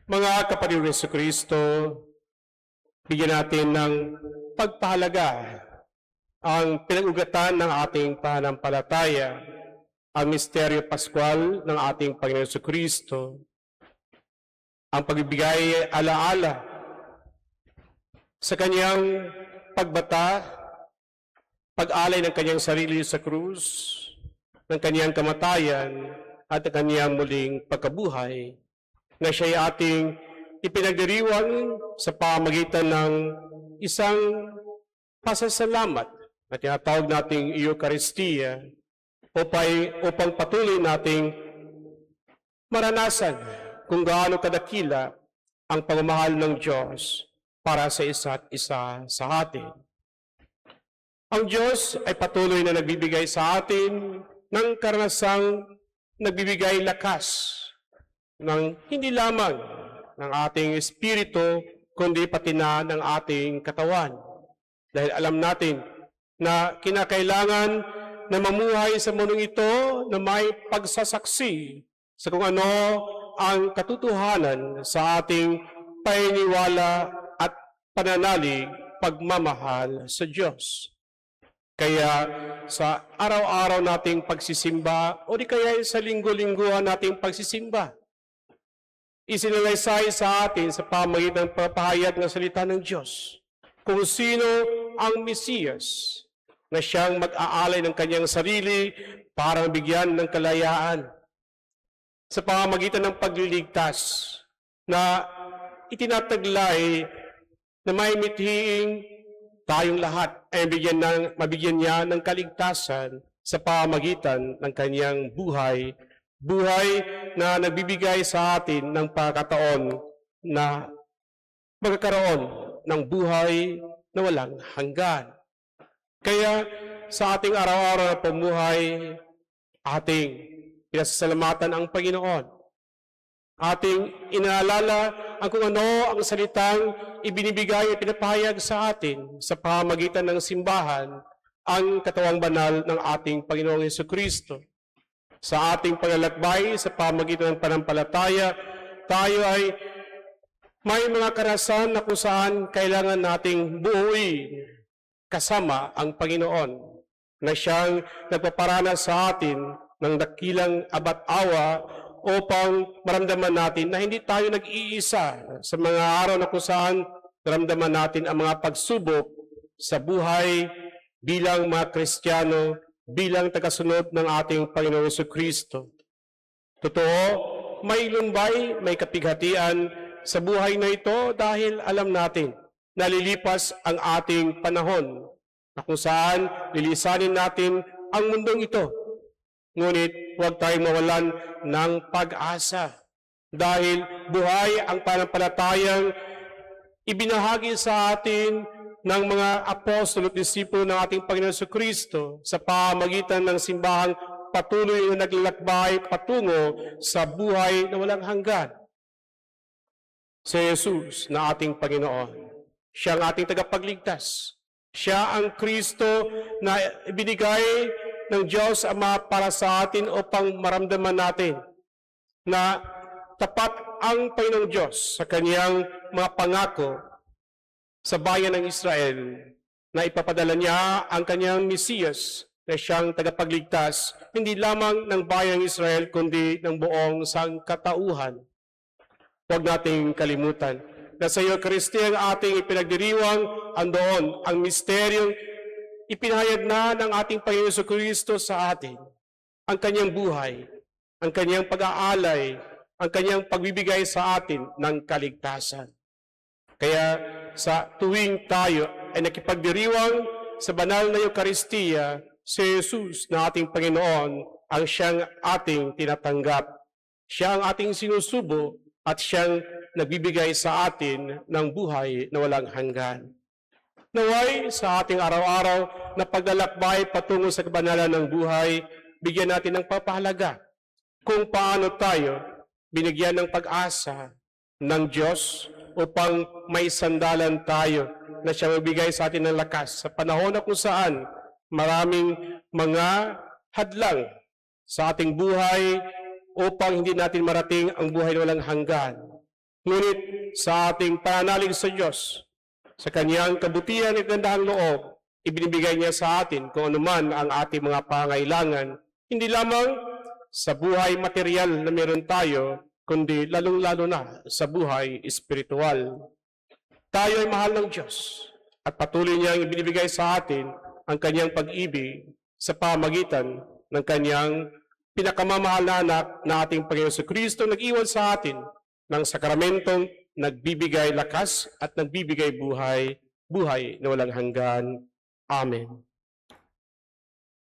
Mga kapatid ng Jesucristo, bigyan natin ng pagpahalaga ang pinag-ugatan ng ating pananampalataya, ang misteryo paskwal ng ating Panginoon Jesucristo, ang pagbibigay alaala sa kanyang pagbata, pag-alay ng kanyang sarili sa krus, ng kanyang kamatayan at ng kanyang muling pagkabuhay, na siya'y ating ipinagdiriwang sa pamagitan ng isang pasasalamat na tinatawag nating Eucharistia upang patuloy nating maranasan kung gaano kadakila ang pagmamahal ng Diyos para sa isa't isa sa atin. Ang Diyos ay patuloy na nagbibigay sa atin ng karanasang nagbibigay lakas ng hindi lamang ng ating espiritu, kundi pati na ng ating katawan. Dahil alam natin na kinakailangan na mamuhay sa mundong ito na may pagsasaksi sa kung ano ang katotohanan sa ating paniniwala at pananalig pagmamahal sa Diyos. Kaya sa araw-araw nating pagsisimba o di kaya sa linggo-lingguhan nating pagsisimba, isinalaysay sa atin sa pamagitan ng pagpapahayag ng salita ng Diyos kung sino ang Mesiyas na siyang mag-aalay ng kanyang sarili para bigyan ng kalayaan sa pamamagitan ng pagliligtas na itinataglay na may mithiing tayong lahat ay mabigyan niya ng kaligtasan sa pamamagitan ng kanyang buhay na nagbibigay sa atin ng pagkataon na magkakaroon ng buhay na walang hanggan. Kaya sa ating araw-araw na pamuhay, ating pinasasalamatan ang Panginoon. Ating inaalala ang kung ano ang salitang ibinibigay at pinapahayag sa atin sa pamamagitan ng simbahan, ang katawang banal ng ating Panginoong Jesucristo. Sa ating paglalakbay sa pamamagitan ng pananampalataya, tayo ay may mga karasan na kung saan kailangan nating buuin kasama ang Panginoon na siyang nagpaparana sa atin ng dakilang abat-awa upang maramdaman natin na hindi tayo nag-iisa sa mga araw na kung saan maramdaman natin ang mga pagsubok sa buhay bilang mga Kristiyano, bilang tagasunod ng ating Panginoong Jesucristo. Totoo, may lumbay, may kapighatian sa buhay na ito dahil alam natin na lilipas ang ating panahon na kung saan lilisanin natin ang mundong ito. Ngunit huwag tayong mawalan ng pag-asa dahil buhay ang pananampalatayang ibinahagi sa atin ng mga apostol at disipulo ng ating Panginoon Jesucristo sa pamamagitan ng simbahang patuloy na naglalakbay patungo sa buhay na walang hanggan. Si Jesus na ating Panginoon, siya ang ating tagapagligtas. Siya ang Kristo na ibinigay ng Diyos Ama para sa atin upang maramdaman natin na tapat ang Panginoong Diyos sa kanyang mga pangako sa bayan ng Israel na ipapadala niya ang kanyang Mesiyas na siyang tagapagligtas, hindi lamang ng bayan ng Israel, kundi ng buong sangkatauhan. Huwag nating kalimutan na sa Eucharistia ang ating ipinagdiriwang andoon ang misteryong ipinahayag na ng ating Panginoon Jesucristo sa atin, ang kanyang buhay, ang kanyang pag-aalay, ang kanyang pagbibigay sa atin ng kaligtasan. Kaya sa tuwing tayo ay nakipagdiriwang sa banal na Eucharistia, si Jesus na ating Panginoon ang siyang ating tinatanggap. Siya ang ating sinusubo at siyang nagbibigay sa atin ng buhay na walang hanggan. Naway sa ating araw-araw na paglalakbay patungo sa kabanalan ng buhay, bigyan natin ng papahalaga kung paano tayo binigyan ng pag-asa ng Diyos upang may sandalan tayo na siya magbigay sa atin ng lakas sa panahon na kung saan maraming mga hadlang sa ating buhay upang hindi natin marating ang buhay na walang hanggan. Ngunit sa ating pananalig sa Diyos, sa kanyang kabutihan at gandahang loob, ibinibigay niya sa atin kung anuman ang ating mga pangailangan, hindi lamang sa buhay material na meron tayo, kundi lalong-lalo na sa buhay espiritual. Tayo ay mahal ng Diyos at patuloy niyang ibinibigay sa atin ang kanyang pag-ibig sa pamagitan ng kanyang pinakamamahal na anak na ating Panginoon Kristo nag-iwan sa atin ng sakramentong nagbibigay lakas at nagbibigay buhay na walang hanggan. Amen.